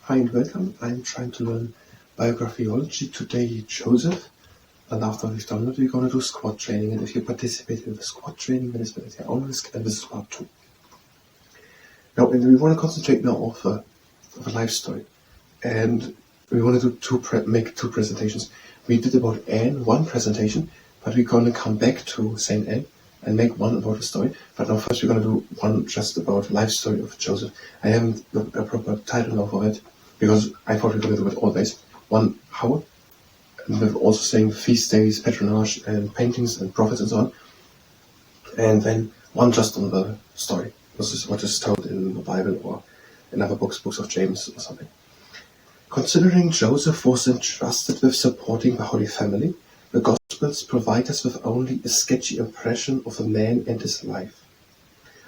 Hi and welcome. I'm trying to learn Biographyology, today Joseph, and after we've done it, we're going to do squad training, and if you participate in the squad training, then it's at your own risk, and this is part 2. Now, and we want to concentrate now of a life story, and we want to do make two presentations. We did about Anne, one presentation, but we're going to come back to Saint Anne and make one about the story. But now first we're going to do one just about life story of Joseph. I haven't got a proper title now for it, because I thought we were going to do it always. One hour, and we're also saying feast days, patronage, and paintings and prophets and so on. And then one just on the story. This is what is told in the Bible or in other books of James or something. Considering Joseph was entrusted with supporting the Holy Family, the Gospels provide us with only a sketchy impression of the man and his life.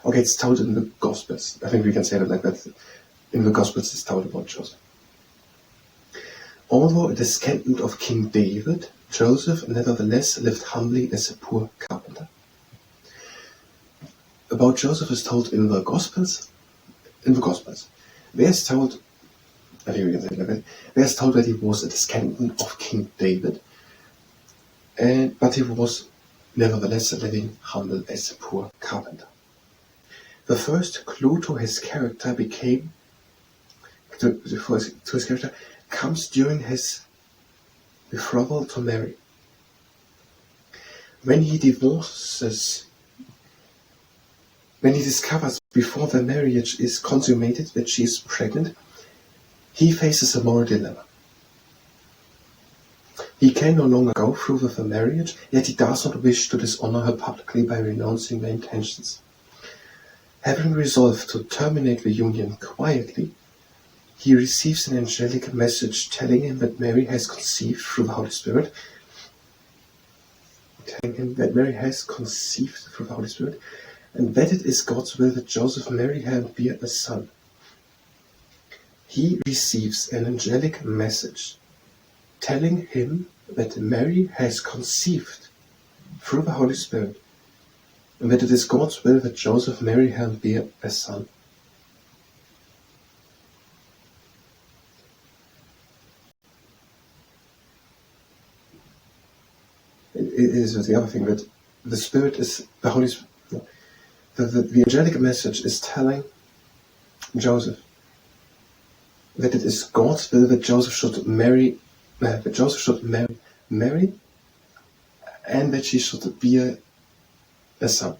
Okay, it's told in the Gospels. I think we can say that like that. In the Gospels it's told about Joseph. Although a descendant of King David, Joseph nevertheless lived humbly as a poor carpenter. About Joseph is told in the Gospels. There's told, I think we can say it like that, there's told that he was a descendant of King David, but he was nevertheless living humble as a poor carpenter. The first clue to his character comes during his betrothal to Mary. When he discovers before the marriage is consummated that she is pregnant, he faces a moral dilemma. He can no longer go through with the marriage, yet he does not wish to dishonor her publicly by renouncing their intentions. Having resolved to terminate the union quietly, he receives an angelic message telling him that Mary has conceived through the Holy Spirit, and that it is God's will that Joseph marry her and bear a son. He receives an angelic message telling him that Mary has conceived through the Holy Spirit, and that it is God's will that Joseph marry her and bear a son. It is the other thing that the Spirit is the Holy Spirit. The angelic message is telling Joseph that it is God's will that Joseph should marry Mary, and that she should bear a son.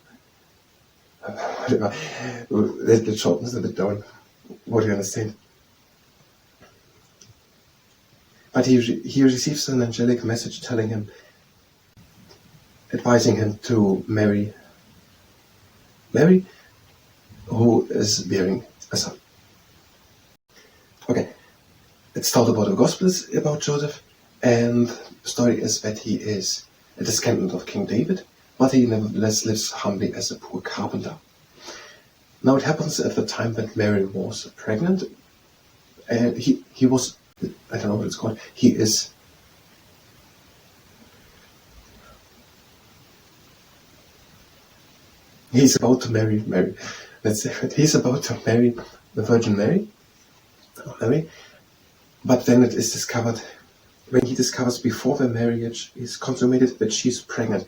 That shortens a bit down. What do you understand? But he receives an angelic message telling him, advising him to marry Mary, who is bearing a son. Okay, it's told about the Gospels about Joseph, and the story is that he is a descendant of King David, but he nevertheless lives humbly as a poor carpenter. Now it happens at the time that Mary was pregnant, and he was, I don't know what it's called, He's about to marry Mary. Let's say that he's about to marry the Virgin Mary, but then it is discovered, when he discovers before the marriage is consummated, that she's pregnant.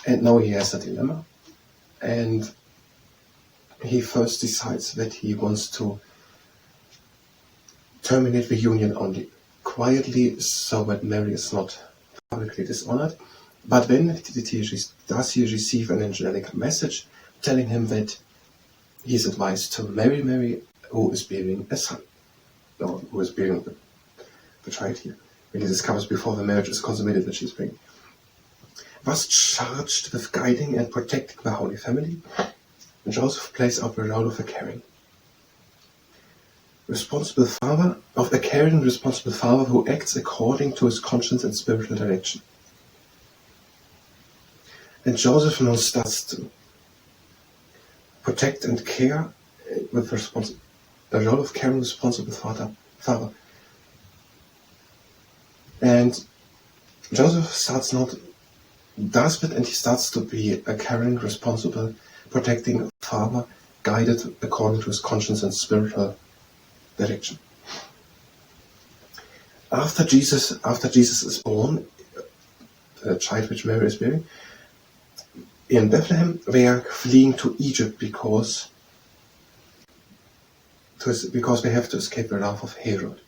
And now he has a dilemma. And he first decides that he wants to terminate the union only quietly, so that Mary is not publicly dishonored. But then does he receive an angelic message telling him that he is advised to marry Mary, who is bearing a son, or who is bearing the child here, when he discovers before the marriage is consummated that she is pregnant. Was charged with guiding and protecting the Holy Family, Joseph plays out the role of a caring, responsible father who acts according to his conscience and spiritual direction. And Joseph now starts to protect and care with a role of caring, responsible father. And Joseph does it, and he starts to be a caring, responsible, protecting father, guided according to his conscience and spiritual direction. After Jesus is born, the child which Mary is bearing, in Bethlehem, they are fleeing to Egypt because they have to escape the wrath of Herod.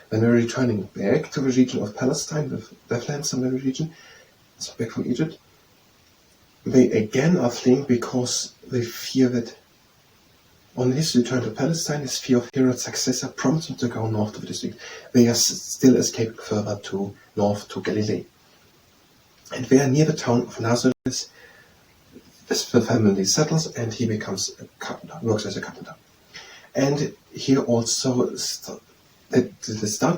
When they're returning back to the region of Palestine, with Bethlehem, Samaria region, so back from Egypt, they again are fleeing because they fear that on his return to Palestine, his fear of Herod's successor prompts him to go north to the district. They are still escaping further to north to Galilee. And they are near the town of Nazareth. The family settles, and he becomes a carpenter, works as a carpenter. And here also, the start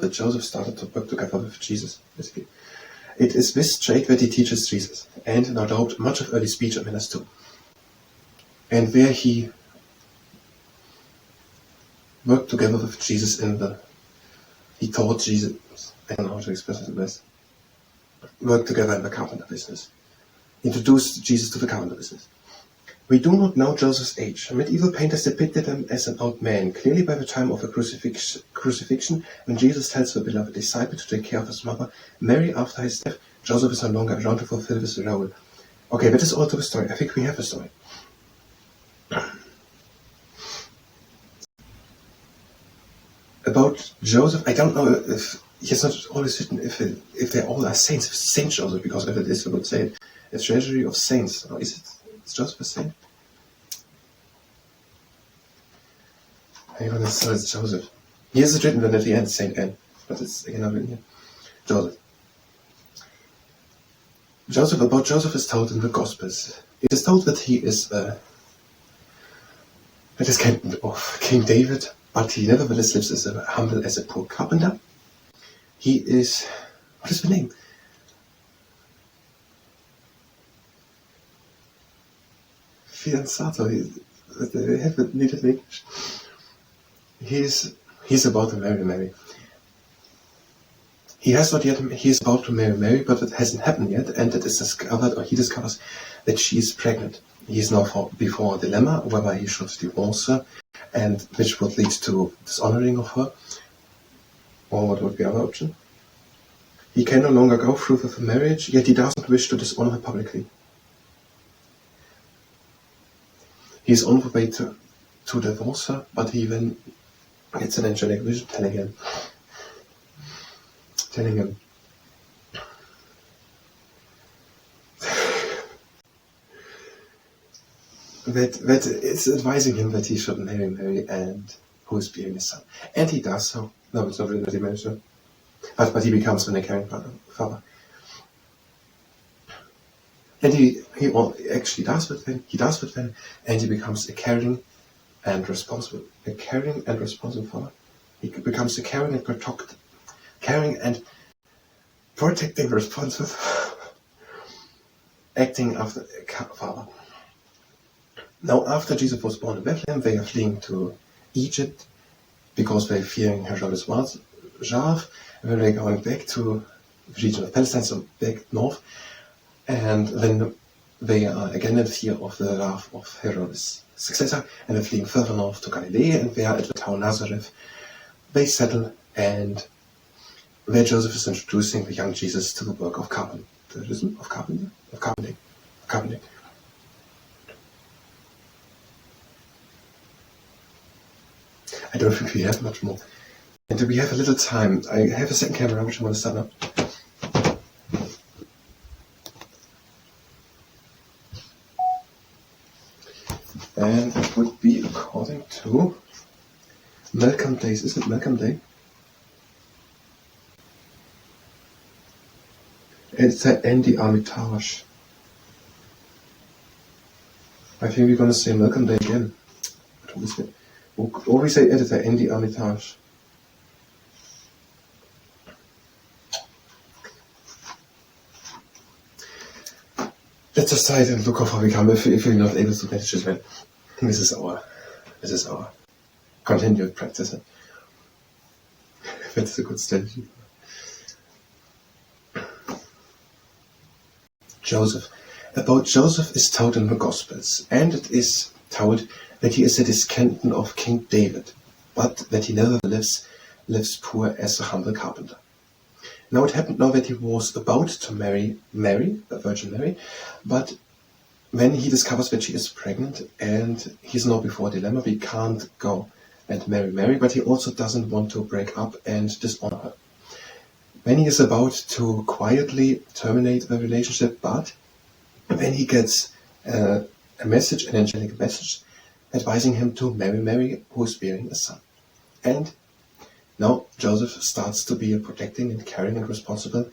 that Joseph started to work together with Jesus, basically. It is this trait that he teaches Jesus, and no doubt much of early speech and manners too. And where he worked together with Jesus he taught Jesus, I don't know how to express it best, worked together in the carpenter business. Introduced Jesus to the carpenter business. We do not know Joseph's age. Medieval painters depicted him as an old man, clearly by the time of the crucifixion, when Jesus tells the beloved disciple to take care of his mother, Mary, after his death. Joseph is no longer around to fulfill this role. Okay, that is all to the story. I think we have a story. About Joseph, I don't know if he has not always written if they all are saints. Saint Joseph, because if it is, we would say it. A treasury of saints. Or is it? Is Joseph a saint? Hang on, it's Joseph. Here is it written then at the end, Saint Anne. But it's again not written here. Joseph. About Joseph is told in the Gospels. It is told that he is kind of King David, but he nevertheless lives as humble as a poor carpenter. He is, what is the name? Fianzato. They have it needed in English. He's about to marry Mary. He is about to marry Mary, but it hasn't happened yet, and it is discovered, or he discovers, that she is pregnant. He is now before a dilemma whether he should divorce her, and which would lead to dishonoring of her, or what would be the other option? He can no longer go through with the marriage, yet he doesn't wish to dishonor her publicly. He is on the way to divorce her, but he then gets an angelic vision telling him that it's advising him that he shouldn't marry Mary and who is bearing his son. And he does so. No, it's not really that he marries her. But he becomes a caring father. And he actually does with them. He does with them, and he becomes a caring and responsible father. He becomes a caring and protecting, responsive, acting after a father. Now, after Jesus was born in Bethlehem, they are fleeing to Egypt because they're fearing Herod's wrath. And then they're going back to the region of Palestine, so back north. And then they are again in fear of the wrath of Herod's successor, and they're fleeing further north to Galilee, and they are at the town Nazareth. They settle, and there Joseph is introducing the young Jesus to the work of carpentry. I don't think we have much more. And we have a little time. I have a second camera which I want to start up. And it would be according to Malcolm Days. Is it Malcolm Day? Editor Andy Armitage. I think we're going to say Malcolm Day again. Or we say editor Andy Armitage. Let's just try it and look how far we come if we're not able to manage it well. This is our continued practice. That's a good strategy. Joseph. About Joseph is told in the Gospels, and it is told that he is a descendant of King David, but that he nevertheless lives poor as a humble carpenter. Now it happened now that he was about to marry Mary, the Virgin Mary, but when he discovers that she is pregnant and he's now before a dilemma, he can't go and marry Mary, but he also doesn't want to break up and dishonor her. When he is about to quietly terminate the relationship, but when he gets a message, an angelic message, advising him to marry Mary, who is bearing a son. And now Joseph starts to be a protecting and caring and responsible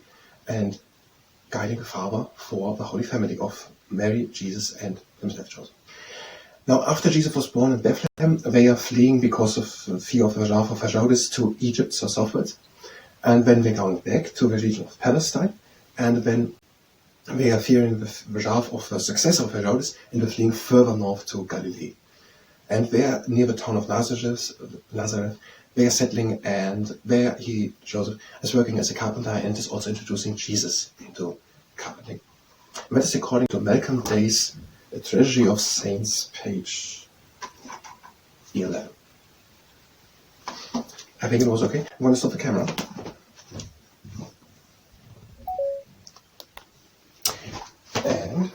and guiding father for the Holy Family of Mary, Jesus, and himself, Joseph. Now, after Jesus was born in Bethlehem, they are fleeing because of fear of Herodes to Egypt, so southwards. And then they're going back to the region of Palestine, and then they are fearing the wrath of the successor of Herodes, and they're fleeing further north to Galilee. And there, near the town of Nazareth, they are settling, and there Joseph, is working as a carpenter and is also introducing Jesus into carpentering. And that is according to Malcolm Day's A Treasury of Saints, page 11. I think it was okay. I'm going to stop the camera. And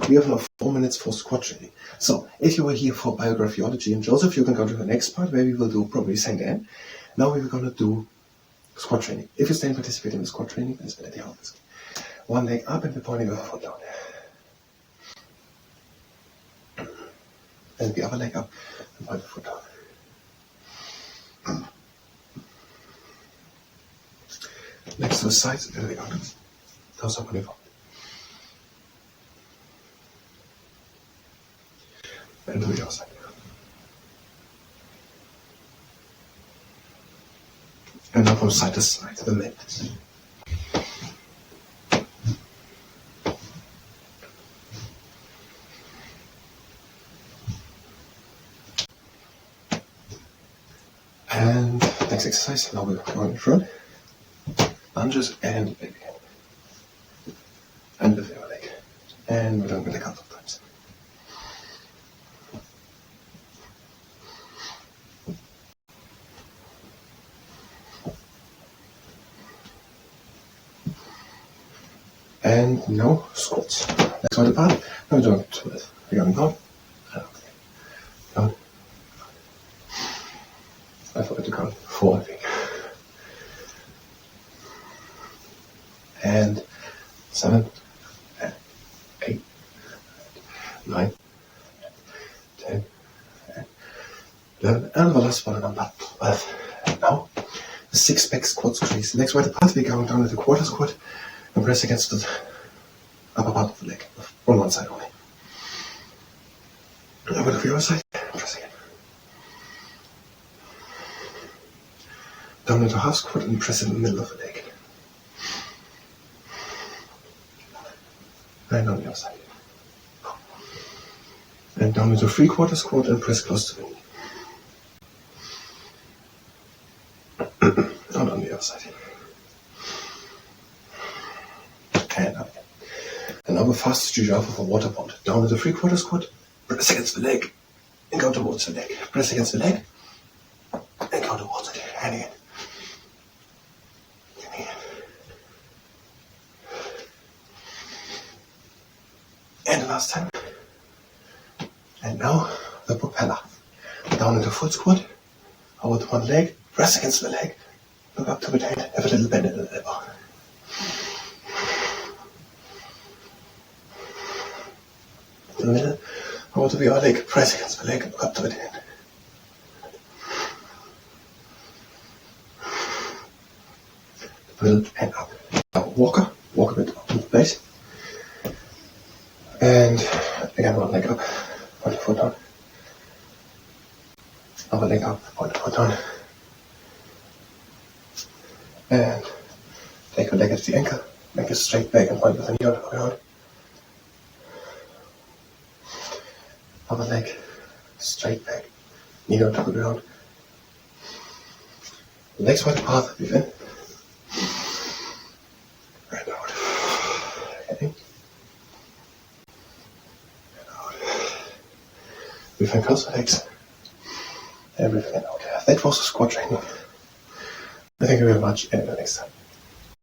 we have now 4 minutes for squat training. So, if you were here for Biographyology and Joseph, you can go to the next part where we will do probably St. Anne. Now we're going to do squat training. If you stay and participate in the squat training, then it's going to help us. One leg up and the pointing of the foot down. And the other leg up and point the foot down. Next to the sides, there we go. Those are wonderful. And to the other side. And now from side to side, the legs. And next exercise, now we're going in front. Lunges and back again. And lift our leg. And we're doing it a couple of times. And now squats. Next one apart. Now we're doing it with the young down. Down. I forgot to count 4, I think. And 7, and 8, 9, 10, and 11, and the last one number 12. And now the 6-pack squat squeeze. Next right apart, we're going down with the quarter squat and press against the upper part of the leg on one side only. Over to the other side, press again. Down into half squat and press in the middle of the leg. And on the other side. And down into 3/4 squat and press close to the knee. And on the other side. And up again. And now a fast giraffe of a water pond. Down into 3/4 squat, press against the leg, and go towards the leg. Press against the leg, and go towards it. And again. And the last time. And now the propeller. Down into full squat, over to one leg, press against the leg, look up to the hand, have a little bend in the elbow. In the middle, over to the other leg, press against the leg, look up to the hand. Middle and up. Now walk a bit up into place. And again, one leg up, point the foot down. Other leg up, point the foot down. And take a leg at the ankle, make it straight back and point with the knee on the ground. Other leg, straight back, knee on the ground. Legs wide apart, breathe in. And out. In. Breathe in, close the legs. And breathe in, out. That was the squat training. Thank you very much, and next time.